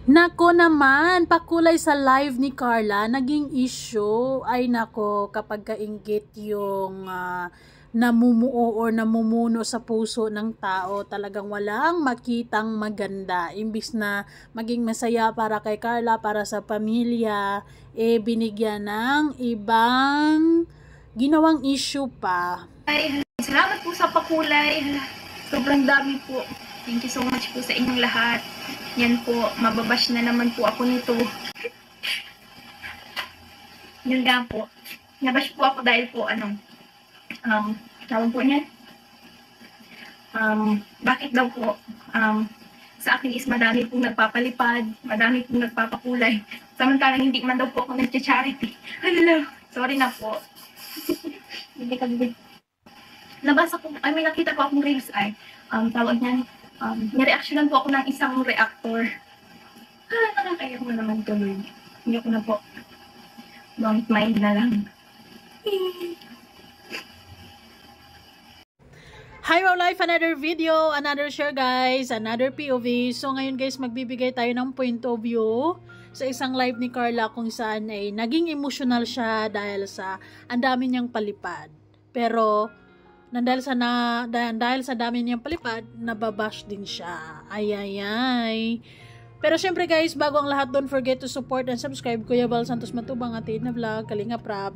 Nako naman, pakulay sa live ni Carla, naging issue. Ay nako, kapag kainggit yung namumuo or namumuno sa puso ng tao, talagang walang makitang maganda. Imbis na maging masaya para kay Carla, para sa pamilya, binigyan ng ibang ginawang issue pa. Ay, salamat po sa pakulay. Sobrang dami po. Thank you so much po sa inyong lahat. Yan po, mababash na naman po ako nito. Yun nga po. Nabash po ako dahil po, tawag po niyan. Bakit daw po, sa akin is madami pong nagpapalipad, madami pong nagpapakulay. Samantalang hindi man daw po ako nag-charity. Hello, sorry na po. Hindi ka bibig. Nabasa ko, may nakita ko akong reels tawag niyan, nireactionan po ako ng isang reactor. Nakakayak mo naman tuloy. Hindi ko na po. Don't mind na lang. Hi Wow Life, another video, another share guys, another POV. So ngayon guys, magbibigay tayo ng point of view sa isang live ni Carla kung saan ay naging emotional siya dahil sa ang dami niyang palipad. Pero dahil sa dami niyang palipad, nababash din siya. Ay. Pero syempre guys, bago ang lahat, don't forget to support and subscribe Kuya Val Santos Matubang at na vlog, Kalinga Prab.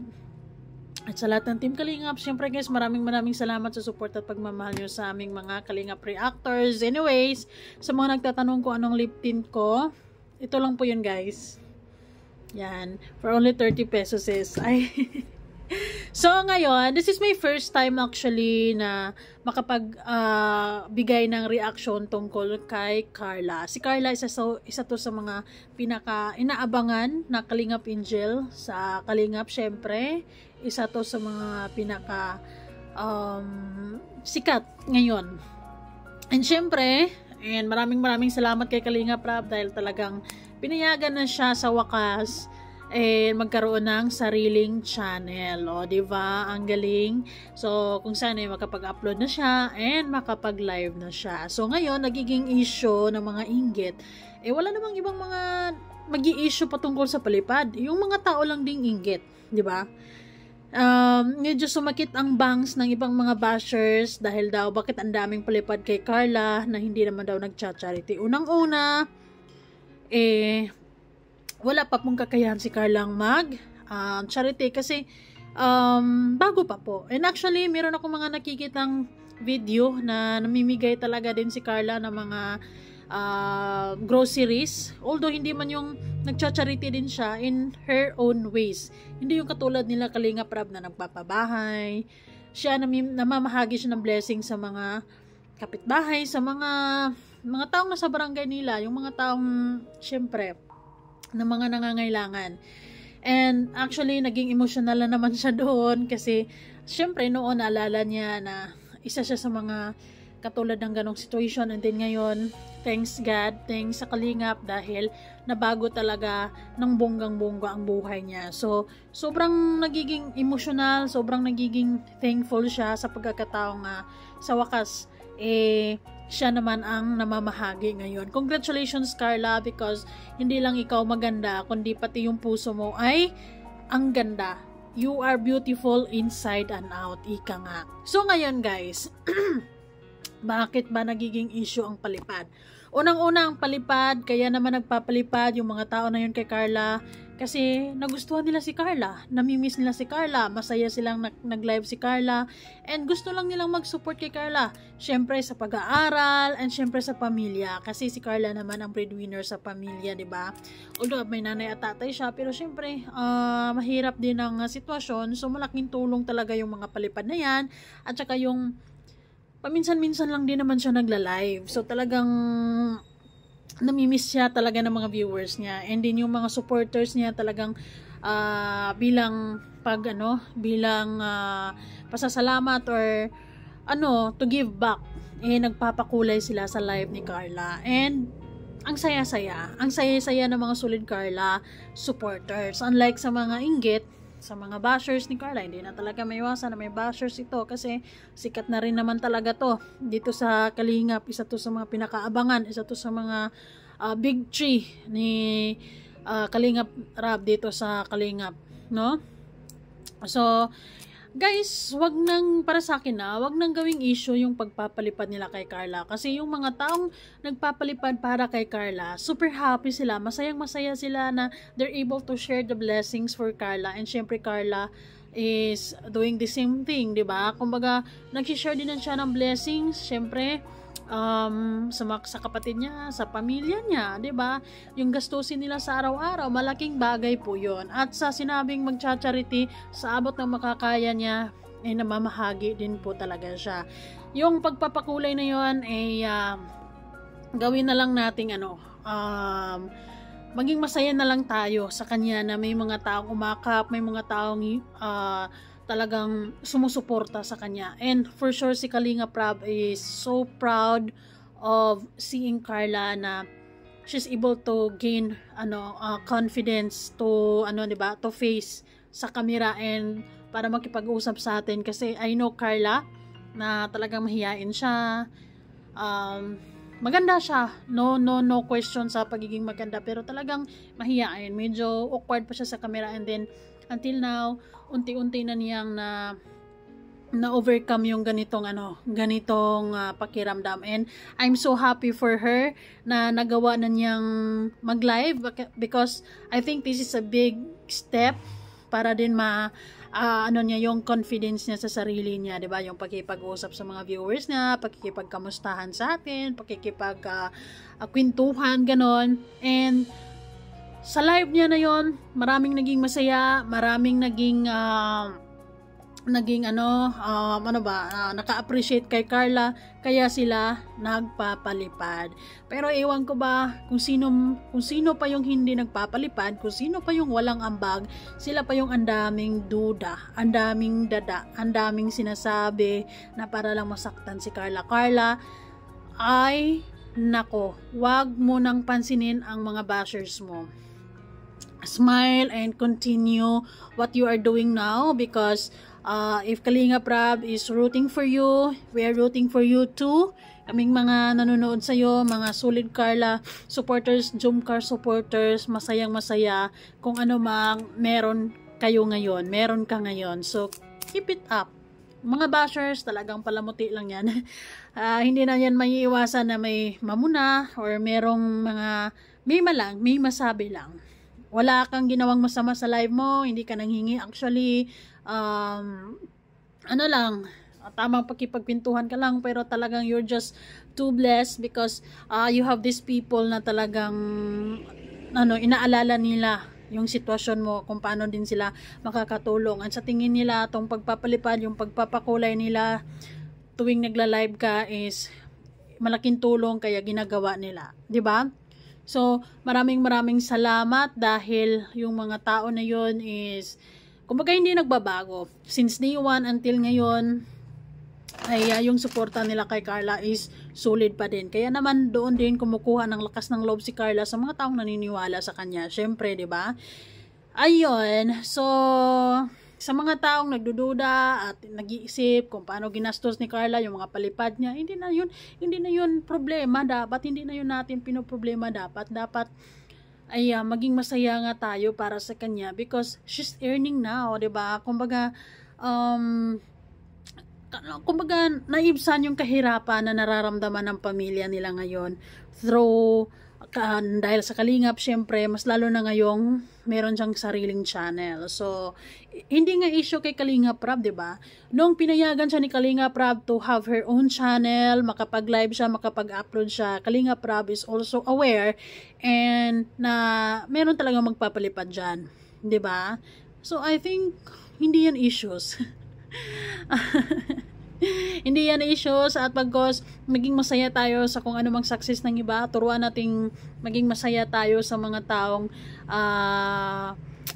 At sa lahat ng Team Kalingap, syempre guys, maraming salamat sa support at pagmamahal nyo sa aming mga Kalingap reactors. Anyways, sa mga nagtatanong kung anong lip tint ko, ito lang po yun guys. Yan, for only 30 pesos is. So ngayon, this is my first time actually na makapagbigay ng reaction tungkol kay Carla. Si Carla isa to sa mga pinaka inaabangan na Kalingap Angel sa Kalingap, syempre. Isa to sa mga pinaka sikat ngayon. And syempre, maraming salamat kay Kalingap Rab dahil talagang pinayagan na siya sa wakas magkaroon ng sariling channel. O, diba? Ang galing. So, kung saan makapag-upload na siya and makapag-live na siya. So, ngayon, nagiging issue ng mga inggit. Wala namang ibang mga magi-issue patungkol sa palipad. Yung mga tao lang ding inggit. Diba? Medyo sumakit ang bangs ng ibang mga bashers dahil daw bakit ang daming palipad kay Carla na hindi naman daw nag-charity. Unang-una, wala pa pong kakayahan si Carlang charity kasi bago pa po. And actually, meron ako mga nakikitang video na namimigay talaga din si Carla ng mga groceries. Although hindi man yung nagcha-charity din siya in her own ways. Hindi yung katulad nila Kalinga Prab na nagpapabahay. Siya namamahagi siya ng blessing sa mga kapitbahay, sa mga taong nasa barangay nila, yung mga taong syempre ng mga nangangailangan. And actually, naging emotional na naman siya doon kasi syempre noon naalala niya na isa siya sa mga katulad ng ganong situation, and then ngayon, thanks God, thanks sa Kalingap dahil nabago talaga ng bonggang-bongga ang buhay niya. So, sobrang nagiging emotional, sobrang nagiging thankful siya sa pagkakataong sa wakas, siya naman ang namamahagi ngayon. Congratulations Carla, because hindi lang ikaw maganda, kundi pati yung puso mo ay ang ganda. You are beautiful inside and out, ika nga. So ngayon guys, bakit ba nagiging issue ang palipad? Unang-una ang palipad, kaya naman nagpapalipad yung mga tao na yun kay Carla kasi nagustuhan nila si Carla, namimiss nila si Carla, masaya silang nag-live si Carla, and gusto lang nilang mag-support kay Carla. Syempre sa pag-aaral, and syempre sa pamilya, kasi si Carla naman ang breadwinner sa pamilya, di ba? Although may nanay at tatay siya, pero syempre mahirap din ang sitwasyon, so malaking tulong talaga yung mga palipad na yan, at saka yung paminsan-minsan lang din naman siya nagla-live. So talagang namimiss siya talaga ng mga viewers niya. And din yung mga supporters niya talagang bilang pasasalamat or to give back. Nagpapakulay sila sa live ni Carla. And ang saya-saya. Ang saya-saya ng mga Solid Carla supporters. Unlike sa mga inggit, sa mga bashers ni Carla, hindi na talaga maiwasan na may bashers ito kasi sikat na rin naman talaga to dito sa Kalingap. Isa to sa mga pinakaabangan, isa to sa mga big tree ni Kalingap Rab dito sa Kalingap, no? So guys, wag nang, para sa akin wag nang gawing issue yung pagpapalipad nila kay Carla. Kasi yung mga taong nagpapalipad para kay Carla, super happy sila, masayang masaya sila na they're able to share the blessings for Carla. And syempre Carla is doing the same thing, di ba? Kumbaga, nag-share din siya ng blessings, syempre, sa kapatid niya, sa pamilya niya, 'di ba? Yung gastusin nila sa araw-araw, malaking bagay po 'yon. At sa sinabing magcha-charity, sa abot ng makakaya niya, namamahagi din po talaga siya. Yung pagpapakulay na 'yon gawin na lang nating maging masaya na lang tayo sa kanya na may mga taong umakap, may mga taong talagang sumusuporta sa kanya. And for sure si Kalingap Rab is so proud of seeing Carla na she's able to gain confidence to diba, to face sa camera and para makipag-usap sa atin, kasi I know Carla na talagang mahiyain siya. Maganda siya, no question sa pagiging maganda, pero talagang mahiyain, medyo awkward pa siya sa camera. And then until now, unti-unti na niyang na overcome yung ganitong pakiramdam. And I'm so happy for her na nagawa na niyang mag-live, because I think this is a big step para din niya yung confidence niya sa sarili niya, 'di ba? Yung pakikipag-usap sa mga viewers niya, pakikipagkamustahan sa atin, kwentuhan, ganon. And sa live niya na yon, maraming naging masaya, maraming naging naka-appreciate kay Carla, kaya sila nagpapalipad. Pero ewan ko ba kung sino pa yung hindi nagpapalipad, kung sino pa yung walang ambag, sila pa yung andaming duda, andaming dada, andaming sinasabi na para lang masaktan si Carla. Carla, ay nako, wag mo nang pansinin ang mga bashers mo. Smile and continue what you are doing now, because if Kalingap Rab is rooting for you, we are rooting for you too. Kaming mga nanonood sa'yo, mga solid Carla supporters, Jomcar supporters, masayang masaya kung ano mang meron kayo ngayon, meron ka ngayon. So keep it up. Mga bashers, talagang palamuti lang yan. Hindi na yan maiiwasan na may mamuna or merong may masabi lang. Wala kang ginawang masama sa live mo, hindi ka nanghingi. Actually, tamang pakipagpintuhan ka lang, pero talagang you're just too blessed because you have these people na talagang inaalala nila yung sitwasyon mo, kung paano din sila makakatulong. At sa tingin nila, itong pagpapalipad, yung pagpapakulay nila tuwing nagla-live ka is malaking tulong, kaya ginagawa nila. 'Di ba? So, maraming salamat dahil yung mga tao na yun is, kumbaga hindi nagbabago. Since day 1 until ngayon, ay yung suporta nila kay Carla is solid pa din. Kaya naman doon din kumukuha ng lakas ng loob si Carla sa mga taong naniniwala sa kanya. Syempre, 'di ba? Ayun. So, sa mga taong nagdududa at nag-iisip kung paano ginastos ni Carla yung mga palipad niya, hindi na yun problema dapat, hindi na yun natin pinoproblema dapat ay maging masaya nga tayo para sa kanya because she's earning now, 'di ba? Kumbaga naibsan yung kahirapan na nararamdaman ng pamilya nila ngayon through dahil sa Kalingap. Syempre mas lalo na ngayong meron siyang sariling channel. So hindi nga issue kay Kalingap Rab, 'di ba? Nung pinayagan siya ni Kalingap Rab to have her own channel, makapag-live siya, makapag-upload siya, Kalingap Rab is also aware and na meron talaga magpapalipad diyan, 'di ba? So I think hindi yan issues. Hindi yan issues, at pagkos maging masaya tayo sa kung anumang success ng iba, turuan nating maging masaya tayo sa mga taong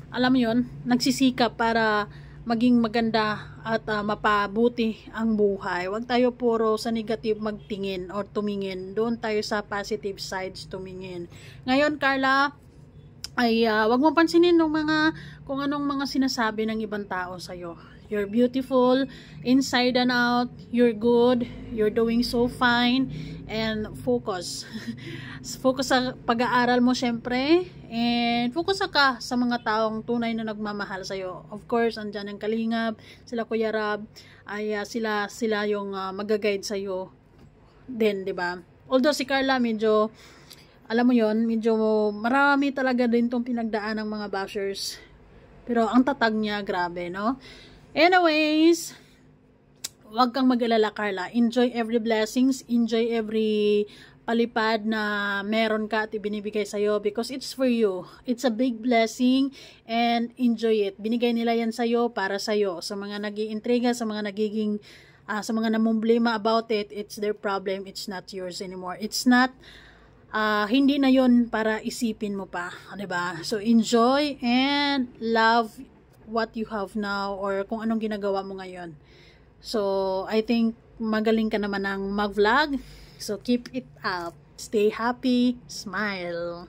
alam mo yun, nagsisikap para maging maganda at mapabuti ang buhay. Huwag tayo puro sa negative magtingin or tumingin, doon tayo sa positive sides tumingin. Ngayon Carla, ay wag mo pansinin kung anong mga sinasabi ng ibang tao sa'yo. You're beautiful inside and out. You're good. You're doing so fine. And focus. Focus sa pag-aaral mo syempre. And focus ka sa mga taong tunay na nagmamahal sa'yo. Of course, andyan ang Kalingap, sila Kuya Rab, ay sila yung mag-guide sa'yo din, di ba? Although si Carla medyo, alam mo yon, medyo marami talaga din tong pinagdaan ng mga bashers. Pero ang tatag niya, grabe, no? Anyways, wag kang mag-alala, Carla. Enjoy every blessings, enjoy every palipad na meron ka at ibinibigay sa'yo because it's for you. It's a big blessing and enjoy it. Binigay nila yan sa'yo para sa'yo. Sa mga nag-iintriga, sa mga nagiging, sa mga namumblema about it, it's their problem. It's not yours anymore. It's not, hindi na yon para isipin mo pa. Diba? So, enjoy and love what you have now or kung anong ginagawa mo ngayon. So, I think magaling ka naman ng mag-vlog. So, keep it up. Stay happy. Smile.